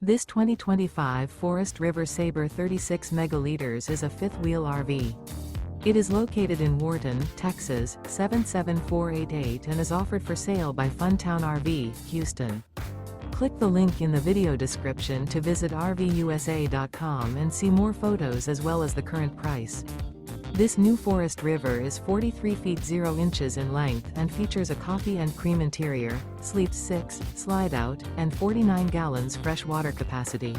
This 2025 Forest River Sabre 36 megaliters is a fifth-wheel RV. It is located in Wharton, Texas, 77488 and is offered for sale by Funtown RV, Houston. Click the link in the video description to visit RVUSA.com and see more photos as well as the current price. This new Forest River is 43 feet 0 inches in length and features a coffee and cream interior, sleeps 6, slide-out, and 49 gallons fresh water capacity.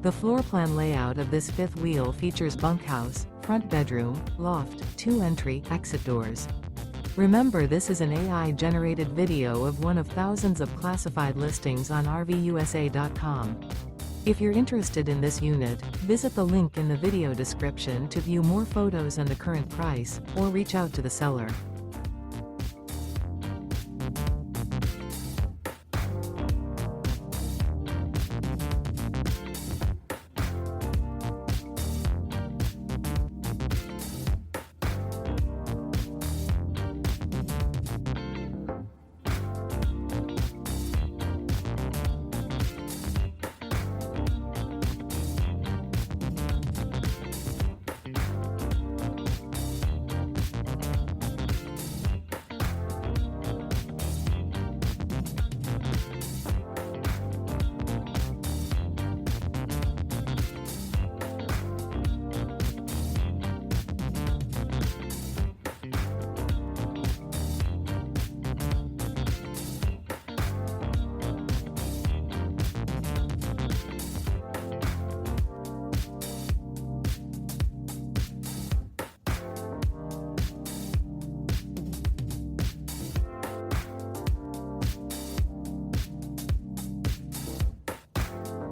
The floor plan layout of this fifth wheel features bunkhouse, front bedroom, loft, 2 entry, exit doors. Remember, this is an AI-generated video of one of thousands of classified listings on RVUSA.com. If you're interested in this unit, visit the link in the video description to view more photos and the current price, or reach out to the seller.